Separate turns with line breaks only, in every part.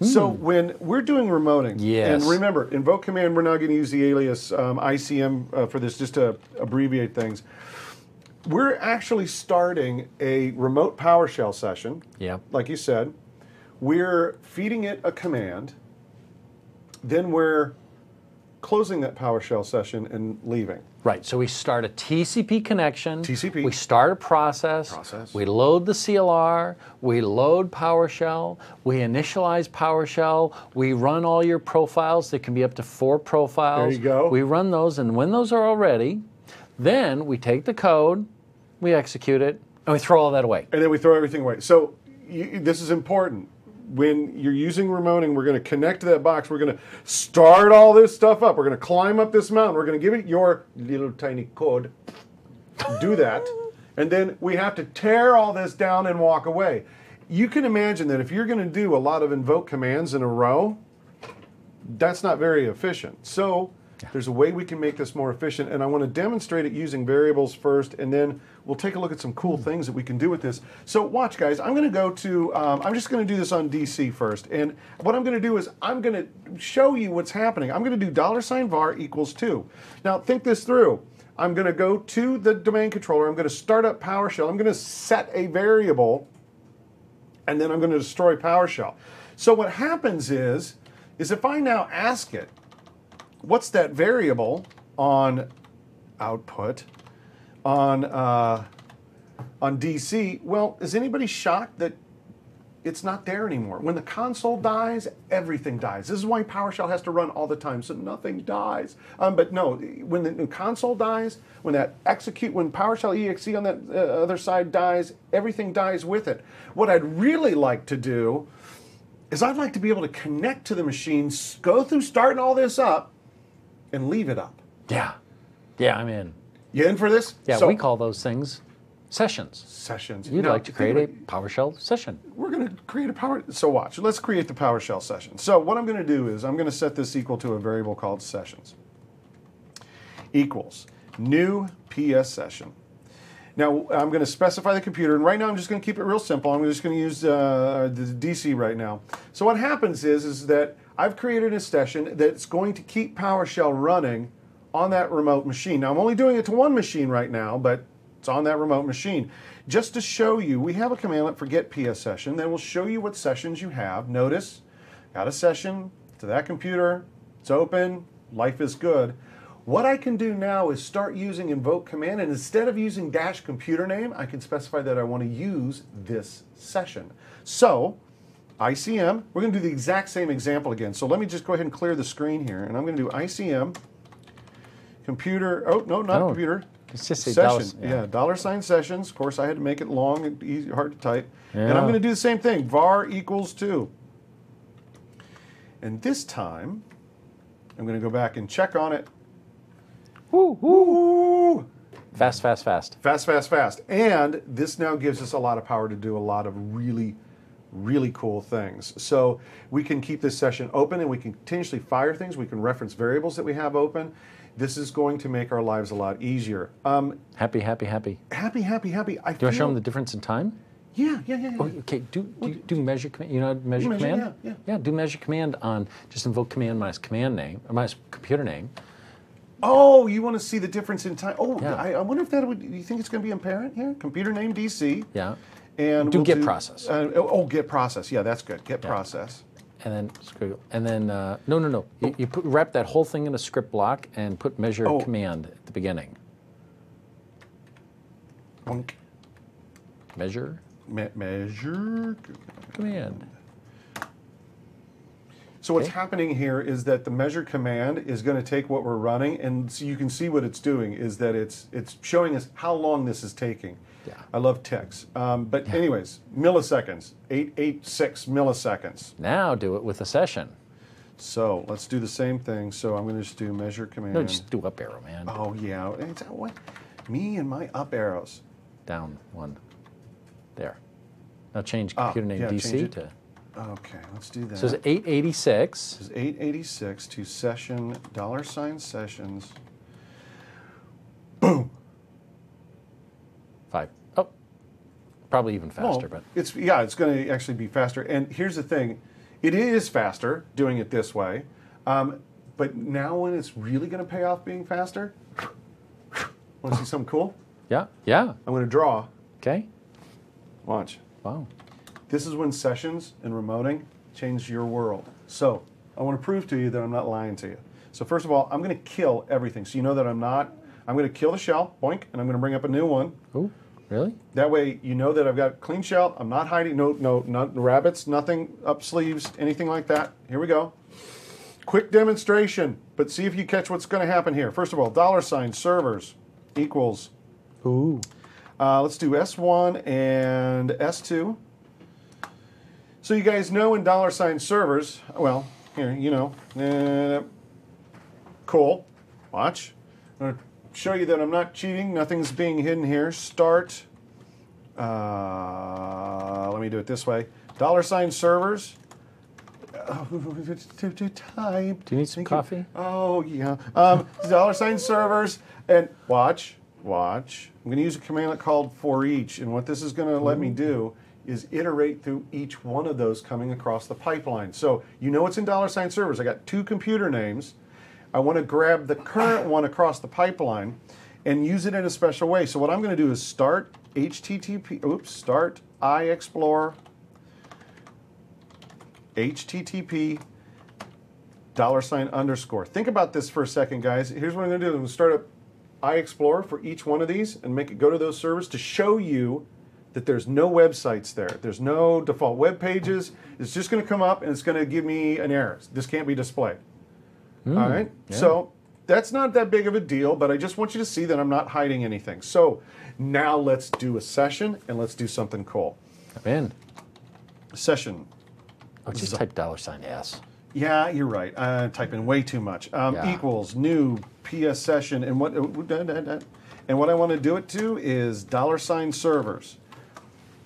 So when we're doing remoting,
Yes.
and remember, invoke command, we're now going to use the alias ICM for this just to abbreviate things. We're actually starting a remote PowerShell session,
Yep.
like you said. We're feeding it a command. Then we're closing that PowerShell session and leaving.
Right, so we start a TCP connection.
TCP.
We start a process. We load the CLR. We load PowerShell. We initialize PowerShell. We run all your profiles. There can be up to 4 profiles.
There you go.
We run those, and when those are all ready, then we take the code, we execute it, and we throw all that away.
And then we throw everything away. So this is important. When you're using remoting, we're going to connect to that box. We're going to start all this stuff up. We're going to climb up this mountain. We're going to give it your little tiny code. Do that. And then we have to tear all this down and walk away. You can imagine that if you're going to do a lot of invoke commands in a row, that's not very efficient. So there's a way we can make this more efficient, and I want to demonstrate it using variables first, and then we'll take a look at some cool things that we can do with this. So watch, guys. I'm going to go to, I'm just going to do this on DC first, and what I'm going to do is I'm going to show you what's happening. I'm going to do $var equals 2. Now think this through. I'm going to go to the domain controller. I'm going to start up PowerShell. I'm going to set a variable, and then I'm going to destroy PowerShell. So what happens is if I now ask it, what's that variable on output on DC? Well, is anybody shocked that it's not there anymore? When the console dies, everything dies. This is why PowerShell has to run all the time, so nothing dies. But no, when the console dies, when PowerShell exe on that other side dies, everything dies with it. What I'd really like to do is I'd like to be able to connect to the machine, go through starting all this up, and leave it up.
Yeah. Yeah, I'm in.
You in for this?
Yeah,
So,
we call those things sessions.
sessions.
You'd
Now,
like to create a PowerShell session.
We're going to create so watch. Let's create the PowerShell session. So what I'm going to do is I'm going to set this equal to a variable called sessions. Equals new PS session. Now I'm going to specify the computer, and right now I'm just going to keep it real simple. I'm just going to use the DC right now. So what happens is that I've created a session that's going to keep PowerShell running on that remote machine. Now I'm only doing it to one machine right now, but it's on that remote machine. Just to show you, we have a commandlet for get PS session that will show you what sessions you have. Notice, got a session to that computer, it's open, life is good. What I can do now is start using invoke command, and instead of using -computer name, I can specify that I want to use this session. So, ICM, we're going to do the exact same example again. So let me just go ahead and clear the screen here, and I'm going to do ICM, computer, oh, no, not computer.
It's just a
session. $sign sessions. Of course, I had to make it long and easy, hard to type.
Yeah.
And I'm going to do the same thing, var equals 2. And this time, I'm going to go back and check on it.
Woo, woo.
Woo!
Fast, fast, fast.
Fast, fast, fast. And this now gives us a lot of power to do a lot of really cool things. So we can keep this session open, and we can continuously fire things. We can reference variables that we have open. This is going to make our lives a lot easier.
Happy, happy, happy.
Happy.
Do you want to show them the difference in time?
Yeah.
Oh, okay, do measure command. You know measure command?
Yeah.
Do measure command on just invoke command minus command name, or minus computer name.
Oh, you want to see the difference in time? Oh,
Yeah.
I wonder if that would, you think it's going to be apparent here? Computer name DC.
Yeah.
And
Do
we'll
get process.
Get process. Yeah, that's good. Get process.
And then no. You wrap that whole thing in a script block and put measure command at the beginning.
Bonk.
Measure.
Measure
Command.
So what's happening here is that the measure command is going to take what we're running, and so you can see what it's doing is that it's showing us how long this is taking.
Yeah.
I love ticks. But anyways, milliseconds, 886 milliseconds.
Now do it with a session.
So let's do the same thing. So I'm going to just do measure command.
No, just do up arrow, man.
Oh, yeah. It's, what? Me and my up arrows.
Down one. There. Now change computer name DC to...
Okay, let's do that.
So it's 886.
This is 886 to session, $sessions. Boom.
5. Oh, probably even faster, but
it's going to actually be faster. And here's the thing. It is faster doing it this way. But now when it's really going to pay off being faster, want to see something cool?
Yeah, yeah.
I'm going to draw.
Okay.
Watch.
Wow.
This is when sessions and remoting change your world. So I want to prove to you that I'm not lying to you. So first of all, I'm going to kill everything. So you know that I'm going to kill the shell, boink, and I'm going to bring up a new one.
Oh, really?
That way you know that I've got a clean shell. I'm not hiding, not rabbits, nothing up sleeves, anything like that. Here we go. Quick demonstration, but see if you catch what's going to happen here. First of all, $ servers equals.
Ooh.
Let's do S1 and S2. So you guys know in $ servers, well, here, you know, cool. Watch. I'm going to show you that I'm not cheating. Nothing's being hidden here. Start. Let me do it this way. $ servers.
Do you need some coffee?
Oh, yeah. $ servers. And watch. I'm going to use a command called for each. And what this is going to let me do is iterate through each one of those coming across the pipeline. So you know it's in $ servers. I got 2 computer names. I want to grab the current one across the pipeline and use it in a special way. So what I'm going to do is start start iExplore HTTP $_. Think about this for a second, guys. Here's what I'm going to do. I'm going to start up iExplore for each one of these and make it go to those servers to show you that there's no websites there. There's no default web pages. It's just going to come up and it's going to give me an error. This can't be displayed. All right? Yeah. So that's not that big of a deal, but I just want you to see that I'm not hiding anything. So now let's do a session and let's do something cool.
I'm in.
Session.
Oh, just type $S.
Yeah, you're right. I type in way too much. Equals new PS session, and what I want to do it to is $ servers.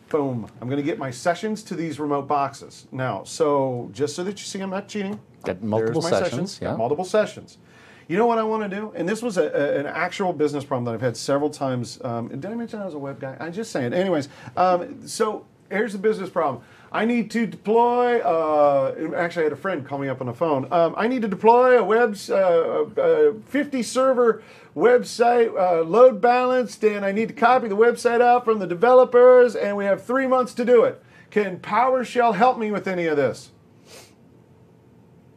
Boom. I'm going to get my sessions to these remote boxes. Now, so just so that you see I'm not cheating.
Got multiple sessions. Yeah.
Got multiple sessions. You know what I want to do? And this was an actual business problem that I've had several times. Did I mention I was a web guy? I'm just saying. Anyways, so here's the business problem. I need to deploy, actually I had a friend call me up on the phone. I need to deploy a 50 server website, load balanced, and I need to copy the website out from the developers, and we have 3 months to do it. Can PowerShell help me with any of this?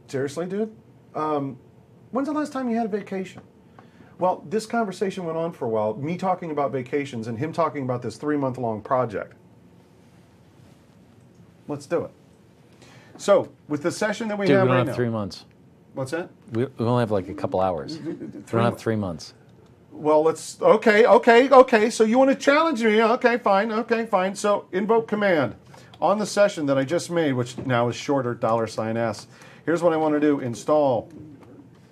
Seriously, dude? When's the last time you had a vacation? Well, this conversation went on for a while, me talking about vacations and him talking about this 3-month-long project. Let's do it. So, with the session that we have right now...
we don't have 3 months.
What's that?
We only have like a couple hours. We don't have 3 months.
Well, let's... Okay. So you want to challenge me? Okay, fine. So, invoke command. On the session that I just made, which now is shorter, $S. Here's what I want to do. Install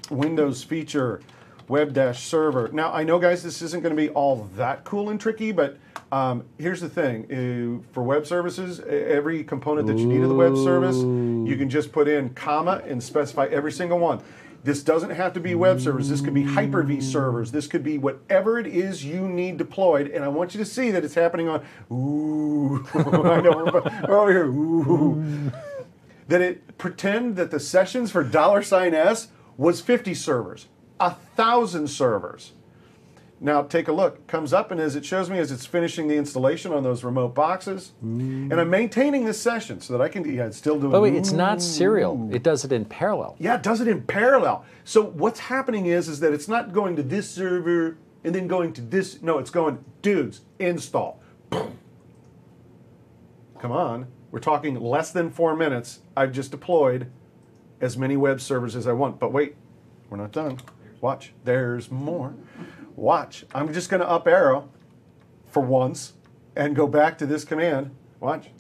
Windows feature web-server. Now, I know, guys, this isn't going to be all that cool and tricky, but here's the thing. For web services, every component that you need of the web service, you can just put in comma and specify every single one. This doesn't have to be web servers. This could be Hyper-V servers. This could be whatever it is you need deployed. And I want you to see that it's happening on, I know, we're over here, that it pretend that the sessions for $S was 50 servers, 1,000 servers. Now take a look. It comes up, and as it shows me as it's finishing the installation on those remote boxes, and I'm maintaining this session so that I can it's still doing.
But wait, it's not serial. It does it in parallel.
Yeah, it does it in parallel. So what's happening is that it's not going to this server and then going to this. No, it's going, dudes, install. Come on. We're talking less than 4 minutes. I've just deployed as many web servers as I want. But wait, we're not done. Watch. There's more. Watch. I'm just going to up arrow for once and go back to this command. Watch.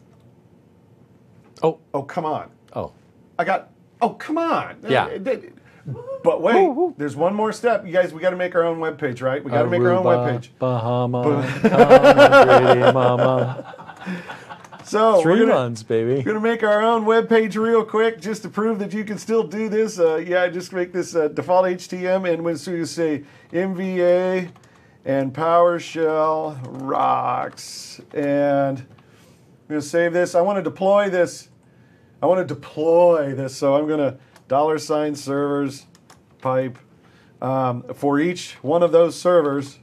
Oh, come on.
Oh,
come on.
Yeah.
But wait, there's one more step. You guys, we got to make our own web page, right? We got to make our own web page.
Bahama, pretty mama.
So
3 months, baby.
We're gonna make our own web page real quick just to prove that you can still do this. Just make this default HTML, and so you say MVA and PowerShell rocks, and I'm gonna save this. I want to deploy this I want to deploy this, so I'm going to $servers pipe. For each one of those servers,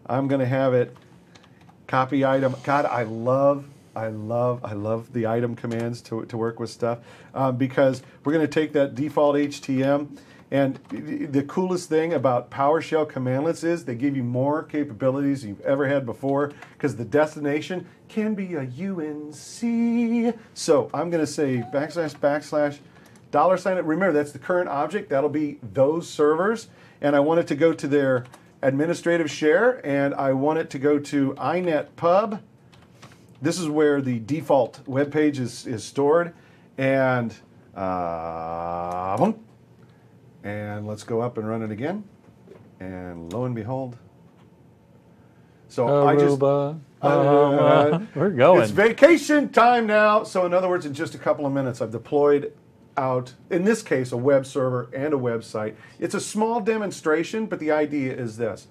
I'm going to have it copy item. God, I love the item commands to work with stuff because we're going to take that default HTM, and the coolest thing about PowerShell commandlets is they give you more capabilities you've ever had before because the destination can be a UNC. So I'm going to say \\$ $. Remember, that's the current object. That'll be those servers, and I want it to go to their administrative share, and I want it to go to inet pub. This is where the default web page is stored, and let's go up and run it again, and lo and behold. So
Aruba. We're going.
It's vacation time now. So in other words, in just a couple of minutes, I've deployed out, in this case, a web server and a website. It's a small demonstration, but the idea is this.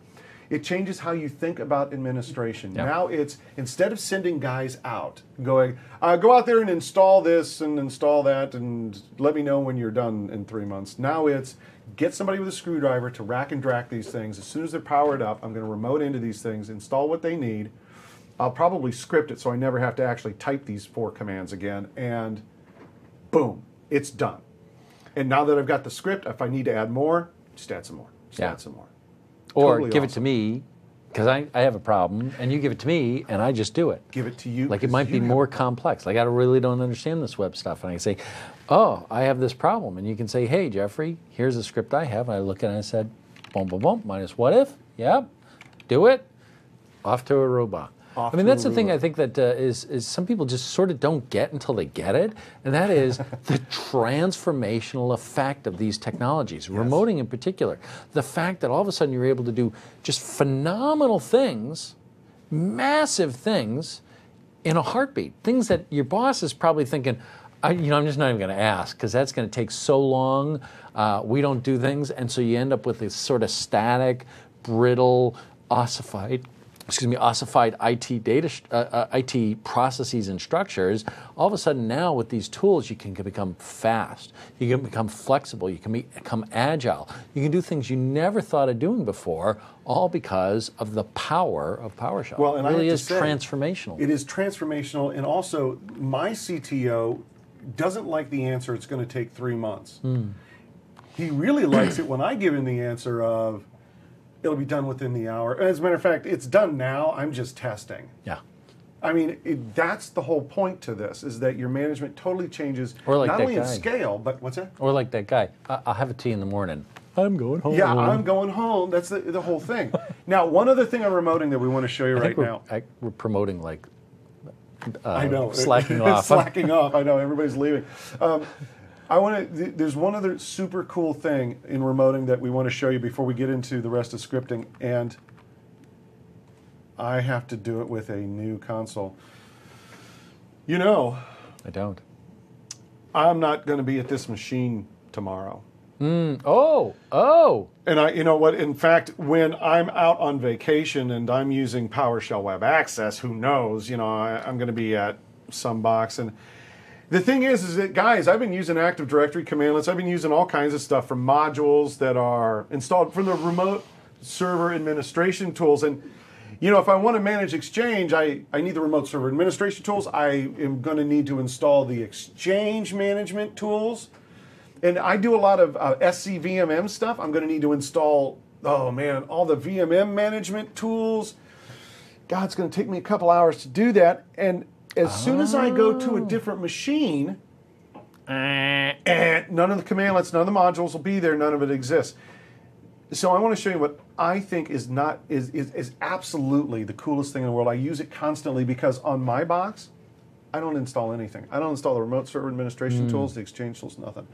It changes how you think about administration.
Yeah.
Now it's, instead of sending guys out, going, go out there and install this and install that and let me know when you're done in 3 months. Now it's, get somebody with a screwdriver to rack and drack these things. As soon as they're powered up, I'm going to remote into these things, install what they need. I'll probably script it so I never have to actually type these 4 commands again, and boom. It's done. And now that I've got the script, if I need to add more, just add some more. Just add some more.
Or
Totally
give
awesome.
it to me, because I have a problem, and you give it to me, and I just do it.
Give it to you.
Like it might be more complex. Like I really don't understand this web stuff. And I say, oh, I have this problem. And you can say, hey, Jeffrey, here's the script I have. And I look at it and I said, boom, boom, boom, minus what if? Yep. Do it. Off to Aruba. I mean, that's the thing I think that is some people just sort of don't get until they get it, and that is the transformational effect of these technologies, remoting in particular. The fact that all of a sudden you're able to do just phenomenal things, massive things, in a heartbeat. Things that your boss is probably thinking, I'm just not even going to ask because that's going to take so long. We don't do things, and so you end up with this sort of static, brittle, ossified IT IT processes and structures. All of a sudden now with these tools you can become fast, you can become flexible, you can become agile, you can do things you never thought of doing before, all because of the power of PowerShell.
Well, and
it really
I have
is
to say,
transformational.
It is transformational, and also my CTO doesn't like the answer it's going to take 3 months. He really likes it when I give him the answer of it'll be done within the hour. As a matter of fact, it's done now. I'm just testing.
Yeah.
I mean, that's the whole point to this, is that your management totally changes,
Or like
not
that
only in
guy.
scale, but what's that?
Or like that guy, I'll have a tea in the morning. I'm going home.
Yeah, I'm going home. That's the whole thing. Now, one other thing on remoting that we want to show you right now.
We're promoting like
I know.
slacking off.
Slacking off. I know. Everybody's leaving. There's one other super cool thing in remoting that we want to show you before we get into the rest of scripting, and I have to do it with a new console. You know,
I don't.
I'm not going to be at this machine tomorrow.
Oh.
And you know what? In fact, when I'm out on vacation and I'm using PowerShell Web Access, who knows? I'm going to be at some box. And the thing is that, guys, I've been using Active Directory commandlets. I've been using all kinds of stuff from modules that are installed from the remote server administration tools. And, if I want to manage Exchange, I need the remote server administration tools. I am going to need to install the Exchange management tools. And I do a lot of SCVMM stuff. I'm going to need to install, all the VMM management tools. God, it's going to take me a couple hours to do that. And as soon as I go to a different machine, none of the commandlets, none of the modules will be there, none of it exists. So I want to show you what I think is absolutely the coolest thing in the world. I use it constantly because on my box, I don't install anything. I don't install the remote server administration tools, the Exchange tools, nothing.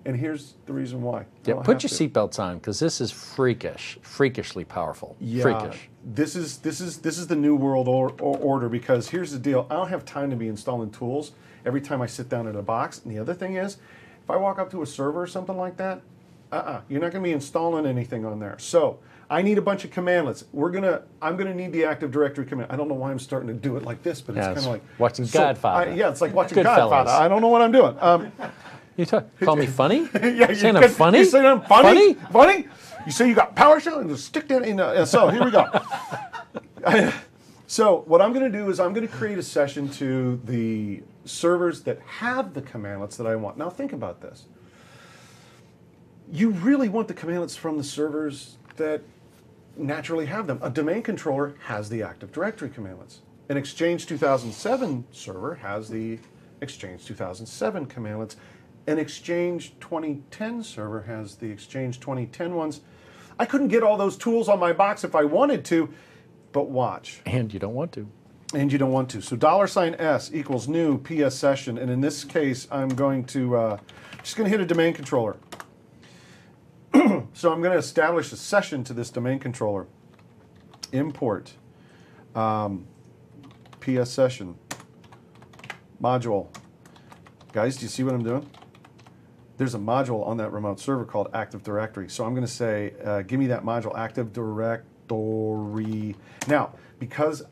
And here's the reason why.
Yeah, put your seatbelts on because this is freakishly powerful.
Yeah,
freakish.
This is the new world order, because here's the deal. I don't have time to be installing tools every time I sit down at a box. And the other thing is, if I walk up to a server or something like that, you're not going to be installing anything on there. So I need a bunch of commandlets. I'm gonna need the Active Directory command. I don't know why I'm starting to do it like this, but it's kind of like
watching Godfather.
It's like watching
Goodfellas.
Godfather. I don't know what I'm doing.
You call me funny?
Yeah,
saying I'm funny?
You saying I'm funny? Funny? You say you got PowerShell and just stick that in. So here we go. So what I'm going to do is I'm going to create a session to the servers that have the commandlets that I want. Now think about this. You really want the commandlets from the servers that naturally have them. A domain controller has the Active Directory commandlets. An Exchange 2007 server has the Exchange 2007 commandlets. An Exchange 2010 server has the Exchange 2010 ones. I couldn't get all those tools on my box if I wanted to, but watch.
And you don't want to.
And you don't want to. So $S equals new PS session, and in this case, I'm going to just going to hit a domain controller. So I'm going to establish a session to this domain controller. Import PS session module. Guys, do you see what I'm doing? There's a module on that remote server called Active Directory. So I'm going to say, give me that module, Active Directory. Now, because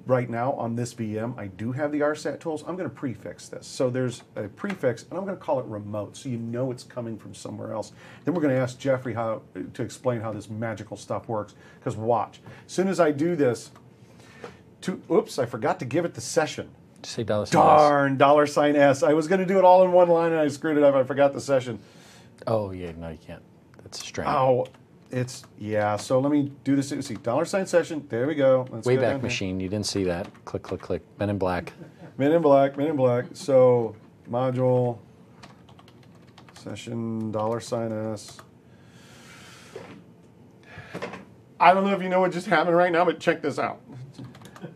right now on this VM, I do have the RSAT tools, I'm going to prefix this. So there's a prefix, and I'm going to call it remote, so you know it's coming from somewhere else. Then we're going to ask Jeffrey to explain how this magical stuff works, because watch. As soon as I do this, oops, I forgot to give it the session.
Say $S.
Darn, $S. I was going to do it all in one line and I screwed it up. I forgot the session.
Oh, yeah, no, you can't. That's strange.
Oh, so let me do this. See, $session. There we go. Let's go
Wayback Machine, you didn't see that. Click, click, click. Men in Black.
Men in Black, Men in Black. So, module, session, $S. I don't know if you know what just happened right now, but check this out.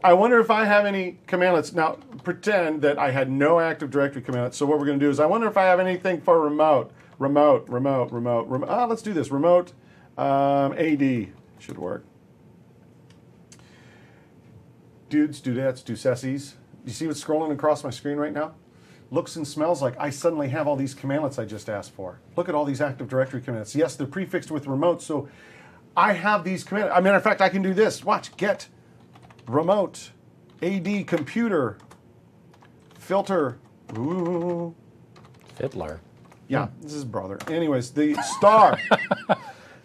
I wonder if I have any commandlets. Now, pretend that I had no Active Directory commandlets. So what we're going to do is I wonder if I have anything for remote. Let's do this. Remote AD should work. Dudes, dudettes, ducessies. You see what's scrolling across my screen right now? Looks and smells like I suddenly have all these commandlets I just asked for. Look at all these Active Directory commandlets. Yes, they're prefixed with remote, so I have these commandlets. As a matter of fact, I can do this. Watch, get remote AD computer filter. Ooh.
Fiddler.
Yeah, this is brother. Anyways, the star.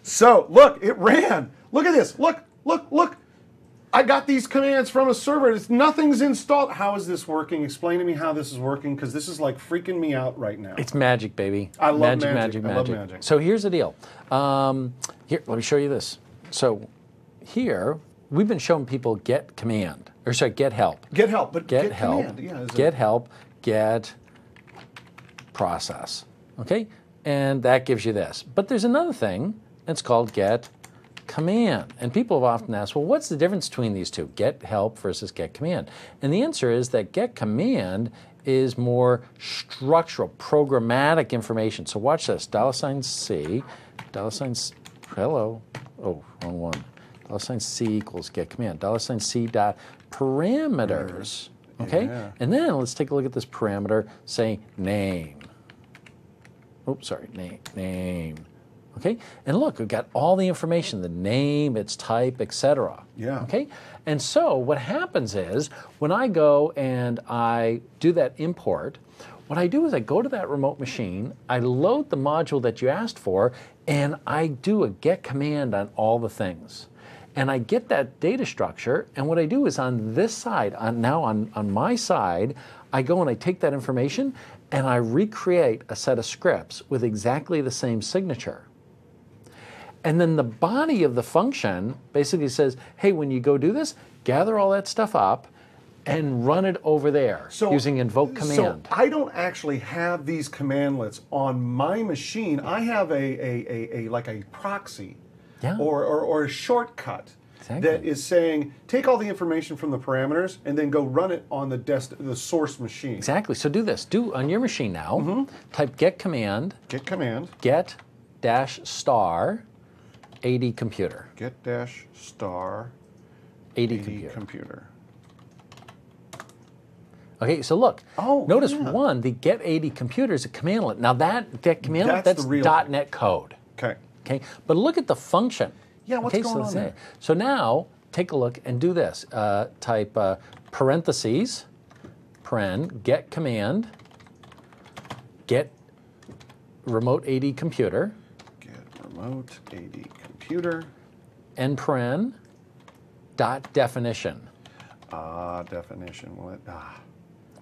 So look, it ran. Look at this. Look. I got these commands from a server. Nothing's installed. How is this working? Explain to me how this is working, because this is like freaking me out right now.
It's magic, baby.
I love magic.
I love magic. So here's the deal. Here, let me show you this. So here, we've been showing people get help.
Get help, but get
help.
Command. Yeah,
get help, get process. Okay? And that gives you this. But there's another thing, it's called get command. And people have often asked, well, what's the difference between these two, get help versus get command? And the answer is that get command is more structural, programmatic information. So watch this, $C, hello, oh, wrong one. $C equals get command. $C dot parameters. Okay? Yeah. And then let's take a look at this parameter, say name. Oops, sorry, name. Okay? And look, we've got all the information, the name, its type, etc.
Yeah.
Okay? And so what happens is when I go and I do that import, what I do is I go to that remote machine, I load the module that you asked for, and I do a get command on all the things. And I get that data structure, and what I do is on this side, on my side, I go and I take that information and I recreate a set of scripts with exactly the same signature. And then the body of the function basically says, hey, when you go do this, gather all that stuff up and run it over there using invoke command.
So I don't actually have these commandlets on my machine. I have like a proxy.
Yeah.
Or a shortcut that is saying, take all the information from the parameters and then go run it on the source machine.
Exactly. So do this. Do on your machine now, type get command. Get dash star AD computer.
Get dash star
AD computer. Okay, so look. Notice one, the get AD computer is a commandlet. Now that get commandlet, that's .NET code.
Okay.
Okay, but look at the function.
Yeah, what's going on there?
So now, take a look and do this. Type parentheses, paren, get command, get remote AD computer.
Get remote AD computer.
And paren, dot definition.
Definition.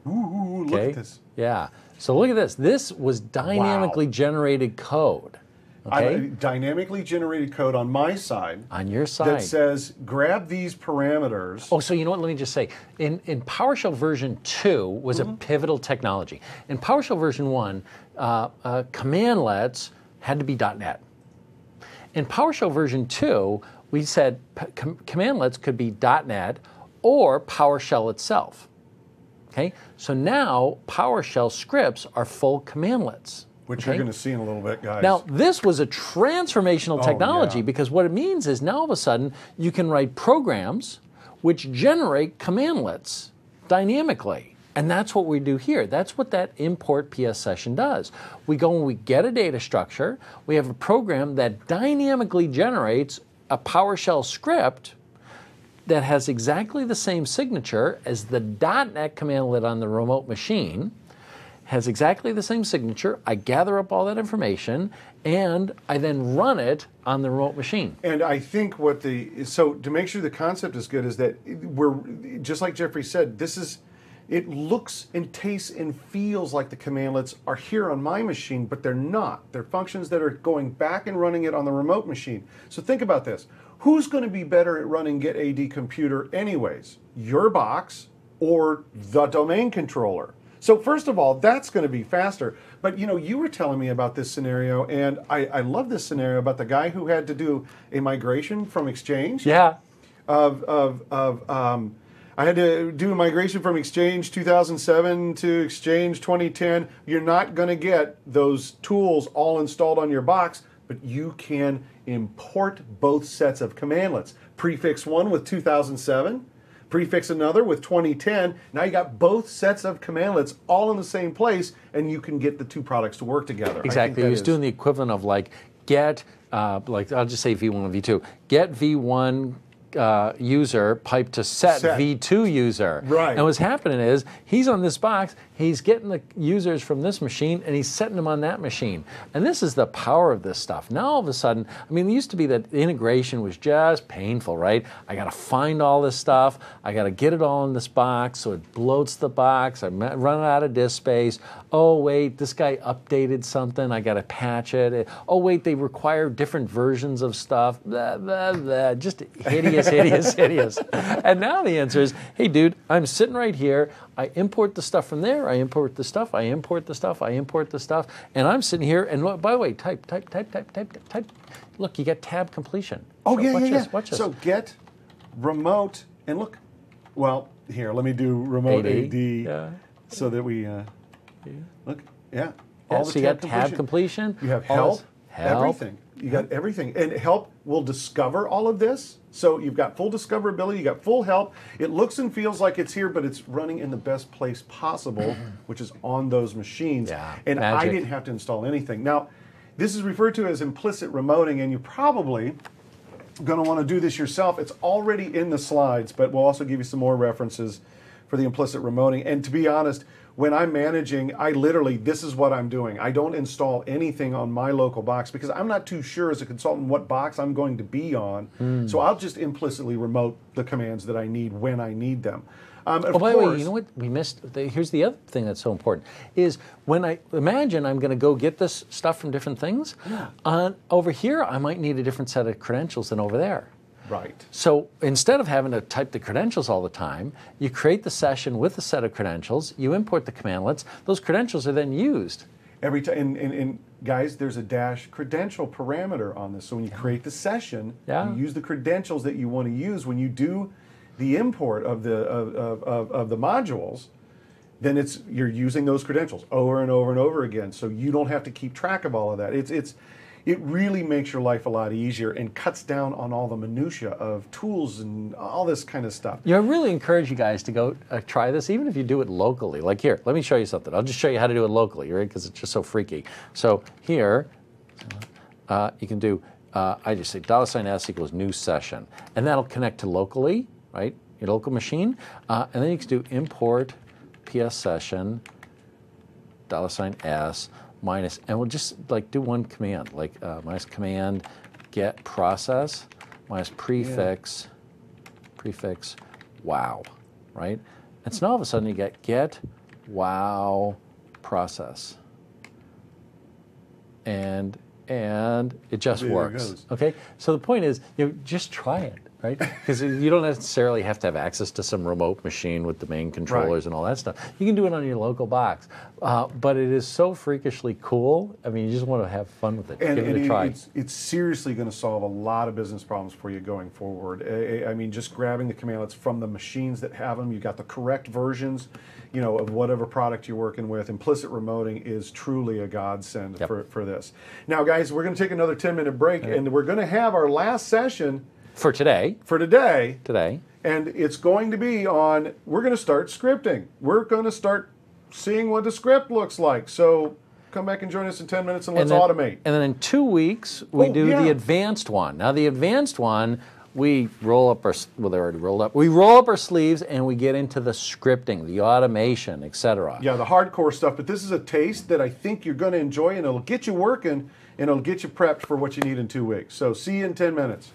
Ooh, look at this.
Yeah. So look at this. This was dynamically generated code. Okay?
Dynamically generated code on my side.
On your side.
That says, grab these parameters.
Oh, so you know what? Let me just say, in PowerShell version 2 was a pivotal technology. In PowerShell version 1, commandlets had to be .NET. In PowerShell version 2, we said commandlets could be .NET or PowerShell itself. Okay? So now PowerShell scripts are full commandlets.
Which you're going to see in a little bit, guys.
Now, this was a transformational technology because what it means is now all of a sudden you can write programs which generate commandlets dynamically. And that's what we do here. That's what that import PS session does. We go and we get a data structure. We have a program that dynamically generates a PowerShell script that has exactly the same signature as the .NET commandlet on the remote machine, has exactly the same signature. I gather up all that information, and I then run it on the remote machine.
And I think so to make sure the concept is good is that we're, just like Jeffrey said, it looks and tastes and feels like the commandlets are here on my machine, but they're not. They're functions that are going back and running it on the remote machine. So think about this. Who's going to be better at running Get AD Computer anyways? Your box or the domain controller? So first of all, that's going to be faster. But you were telling me about this scenario, and I love this scenario about the guy who had to do a migration from Exchange.
Yeah.
I had to do a migration from Exchange 2007 to Exchange 2010. You're not going to get those tools all installed on your box, but you can import both sets of commandlets. Prefix one with 2007. Prefix another with 2010. Now you got both sets of commandlets all in the same place, and you can get the two products to work together.
Exactly. He was doing the equivalent of like get, like I'll just say V1 and V2. Get V1 user pipe to set V2 user.
Right.
And what's happening is he's on this box, he's getting the users from this machine and he's setting them on that machine. And this is the power of this stuff. Now all of a sudden, I mean, it used to be that integration was just painful, right? I got to find all this stuff. I got to get it all in this box so it bloats the box. I'm running out of disk space. Oh, wait, this guy updated something. I got to patch it. Oh, wait, they require different versions of stuff. Blah, blah, blah. Just hideous. Hideous. And now the answer is, hey, dude, I'm sitting right here. I import the stuff from there. I import the stuff. I import the stuff. I import the stuff. And I'm sitting here. And by the way, type. Look, you get tab completion.
Oh,
so
yeah.
Watch this.
So get remote and look. Well, here, let me do remote AD so that we look. Yeah. All the
so you got tab completion.
You have help. Everything. You got everything. And help will discover all of this. So you've got full discoverability, you got full help. It looks and feels like it's here, but it's running in the best place possible, which is on those machines.
Yeah,
and
magic.
I didn't have to install anything. Now, this is referred to as implicit remoting, and you're probably going to want to do this yourself. It's already in the slides, but we'll also give you some more references for the implicit remoting. And to be honest, when I'm managing, this is what I'm doing. I don't install anything on my local box because I'm not too sure as a consultant what box I'm going to be on. So I'll just implicitly remote the commands that I need when I need them.
By the way, you know what we missed? Here's the other thing that's so important, is when I imagine I'm going to go get this stuff from different things, over here I might need a different set of credentials than over there.
Right.
So instead of having to type the credentials all the time, you create the session with a set of credentials, you import the commandlets, those credentials are then used.
Every time, and guys, there's a dash credential parameter on this. So when you create the session, you use the credentials that you want to use. When you do the import of the modules, then you're using those credentials over and over and over again. So you don't have to keep track of all of that. It really makes your life a lot easier and cuts down on all the minutia of tools and all this kind of stuff.
I really encourage you guys to go try this, even if you do it locally. Like here, let me show you something. I'll just show you how to do it locally, right? Because it's just so freaky. So here, you can do I just say $S equals new session. And that'll connect to locally, right? Your local machine. And then you can do import PS session $S minus, and we'll just like do one command, like minus command get process minus prefix, prefix wow, right? And so now all of a sudden you get wow process. And it just works. Okay, so the point is, just try it, right? Because you don't necessarily have to have access to some remote machine with domain controllers and all that stuff. You can do it on your local box, but it is so freakishly cool. I mean, you just want to have fun with it.
And,
give it a try.
It's seriously going to solve a lot of business problems for you going forward. I mean, just grabbing the commandlets from the machines that have them, you got the correct versions, of whatever product you're working with. Implicit remoting is truly a godsend for this. Now, guys, we're going to take another 10-minute break, and we're going to have our last session
for today.
And it's going to be on, we're going to start scripting. We're going to start seeing what the script looks like. So come back and join us in 10 minutes and let's automate.
And then in 2 weeks, we do the advanced one. Now, the advanced one, we roll up our, well, they're already rolled up. We roll up our sleeves and we get into the scripting, the automation, etc.
Yeah, the hardcore stuff. But this is a taste that I think you're going to enjoy, and it'll get you working, and it'll get you prepped for what you need in 2 weeks. So see you in 10 minutes.